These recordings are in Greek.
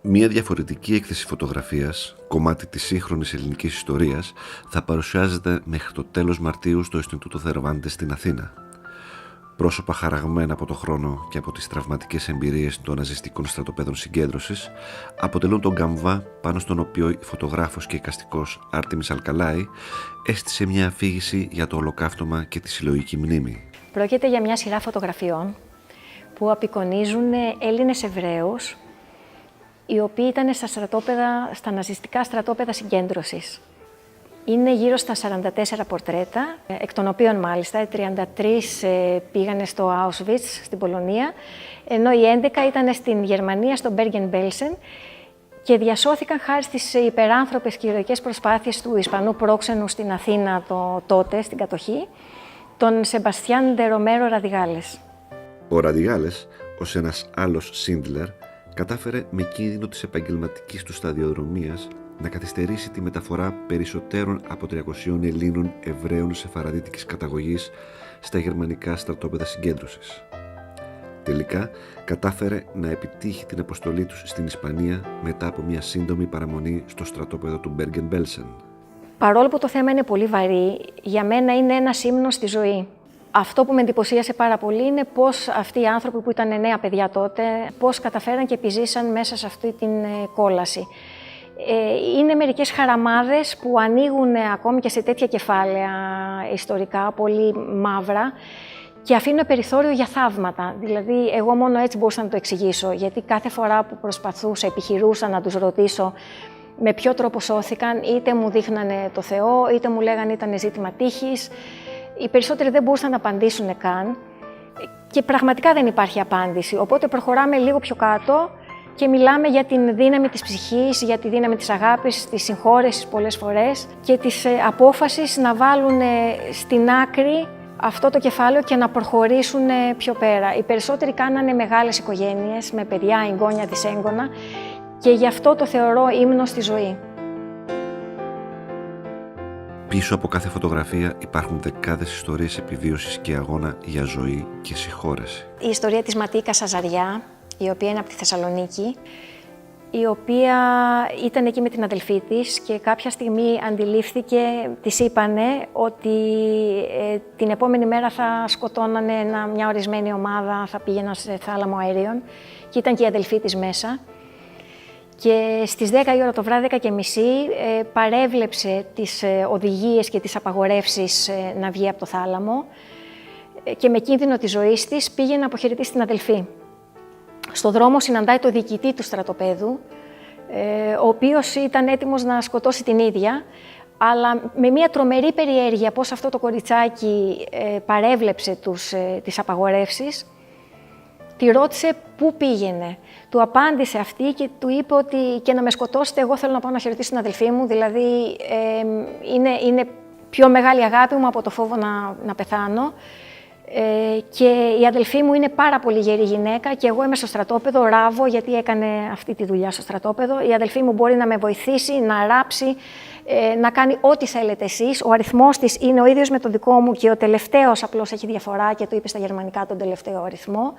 Μία διαφορετική έκθεση φωτογραφίας, κομμάτι της σύγχρονης ελληνικής ιστορίας, θα παρουσιάζεται μέχρι το τέλος Μαρτίου στο Ινστιτούτο Θερβάντες στην Αθήνα. Πρόσωπα χαραγμένα από το χρόνο και από τις τραυματικές εμπειρίες των ναζιστικών στρατοπέδων συγκέντρωσης αποτελούν τον καμβά πάνω στον οποίο η φωτογράφος και εικαστικός Άρτεμις Αλκαλάη έστησε μια αφήγηση για το ολοκαύτωμα και τη συλλογική μνήμη. Πρόκειται για μια σειρά φωτογραφιών που απεικονίζουν Έλληνες Εβραίους οι οποίοι ήταν στα ναζιστικά στρατόπεδα συγκέντρωσης. Είναι γύρω στα 44 πορτρέτα, εκ των οποίων μάλιστα 33 πήγανε στο Auschwitz, στην Πολωνία, ενώ οι 11 ήταν στην Γερμανία, στο Bergen-Belsen, και διασώθηκαν χάρη στις υπεράνθρωπες και ηρωικές προσπάθειες του Ισπανού πρόξενου στην Αθήνα τότε, στην κατοχή, τον Σεμπαστιάν ντε Ρομέρο Ραδιγάλες. Ο Ραδιγάλες, ως ένας άλλος Σίντλερ, κατάφερε με κίνδυνο της επαγγελματικής του σταδιοδρομίας να καθυστερήσει τη μεταφορά περισσότερων από 300 Ελλήνων Εβραίων σεφαραδίτικης καταγωγής στα γερμανικά στρατόπεδα συγκέντρωσης. Τελικά, κατάφερε να επιτύχει την αποστολή τους στην Ισπανία μετά από μια σύντομη παραμονή στο στρατόπεδο του Bergen-Belsen. Παρόλο που το θέμα είναι πολύ βαρύ, για μένα είναι ένας ύμνος στη ζωή. Αυτό που με εντυπωσίασε πάρα πολύ είναι πώς αυτοί οι άνθρωποι που ήταν νέα παιδιά τότε, πώς καταφέραν και επιζήσαν μέσα σε αυτή την κόλαση. Είναι μερικές χαραμάδες που ανοίγουν ακόμη και σε τέτοια κεφάλαια ιστορικά, πολύ μαύρα, και αφήνουν περιθώριο για θαύματα. Δηλαδή, εγώ μόνο έτσι μπορούσα να το εξηγήσω, γιατί κάθε φορά που προσπαθούσα, επιχειρούσα να τους ρωτήσω με ποιο τρόπο σώθηκαν, είτε μου δείχνανε το Θεό, είτε μου λέγανε ήταν ζήτημα τύχης. Οι περισσότεροι δεν μπορούσαν να απαντήσουν καν και πραγματικά δεν υπάρχει απάντηση. Οπότε προχωράμε λίγο πιο κάτω και μιλάμε για την δύναμη της ψυχής, για τη δύναμη της αγάπης, της συγχώρεσης πολλές φορές και της απόφασης να βάλουν στην άκρη αυτό το κεφάλαιο και να προχωρήσουν πιο πέρα. Οι περισσότεροι κάνανε μεγάλες οικογένειες με παιδιά, εγγόνια, δυσέγγωνα, και γι' αυτό το θεωρώ ύμνο στη ζωή. Πίσω από κάθε φωτογραφία υπάρχουν δεκάδες ιστορίες επιβίωσης και αγώνα για ζωή και συγχώρεση. Η ιστορία της Ματίκα Σαζαριά, η οποία είναι από τη Θεσσαλονίκη, η οποία ήταν εκεί με την αδελφή της και κάποια στιγμή αντιλήφθηκε, της είπανε ότι την επόμενη μέρα θα σκοτώνανε μια ορισμένη ομάδα, θα πήγαιναν σε θάλαμο αερίων, και ήταν και η αδελφή της μέσα. Και στις 10 η ώρα το βράδυ, 10:30, παρέβλεψε τις οδηγίες και τις απαγορεύσεις να βγει από το θάλαμο και με κίνδυνο της ζωής της πήγε να αποχαιρετήσει την αδελφή. Στο δρόμο συναντάει το διοικητή του στρατοπέδου, ο οποίος ήταν έτοιμος να σκοτώσει την ίδια, αλλά με μια τρομερή περιέργεια πώς αυτό το κοριτσάκι παρέβλεψε τις απαγορεύσεις, τη ρώτησε πού πήγαινε. Του απάντησε αυτή και του είπε ότι και να με σκοτώσετε, εγώ θέλω να πάω να χαιρετήσω την αδελφή μου, δηλαδή είναι πιο μεγάλη αγάπη μου από το φόβο να πεθάνω. Και η αδελφή μου είναι πάρα πολύ γερή γυναίκα και εγώ είμαι στο στρατόπεδο, ράβω γιατί έκανε αυτή τη δουλειά στο στρατόπεδο. Η αδελφή μου μπορεί να με βοηθήσει, να ράψει, να κάνει ό,τι θέλετε εσείς. Ο αριθμός της είναι ο ίδιος με το δικό μου και ο τελευταίος απλώς έχει διαφορά και το είπε στα γερμανικά τον τελευταίο αριθμό.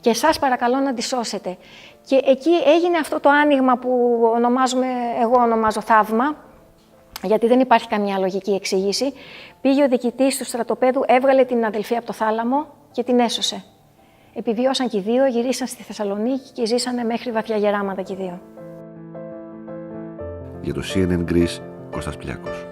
Και εσάς παρακαλώ να τη σώσετε. Και εκεί έγινε αυτό το άνοιγμα που εγώ ονομάζω θαύμα, γιατί δεν υπάρχει καμιά λογική εξήγηση. Πήγε ο διοικητής του στρατοπέδου, έβγαλε την αδελφή από το θάλαμο και την έσωσε. Επιβιώσαν και οι δύο, γυρίσαν στη Θεσσαλονίκη και ζήσανε μέχρι βαθιά γεράματα και οι δύο. Για το CNN Greece, Κώστας Πλιάκος.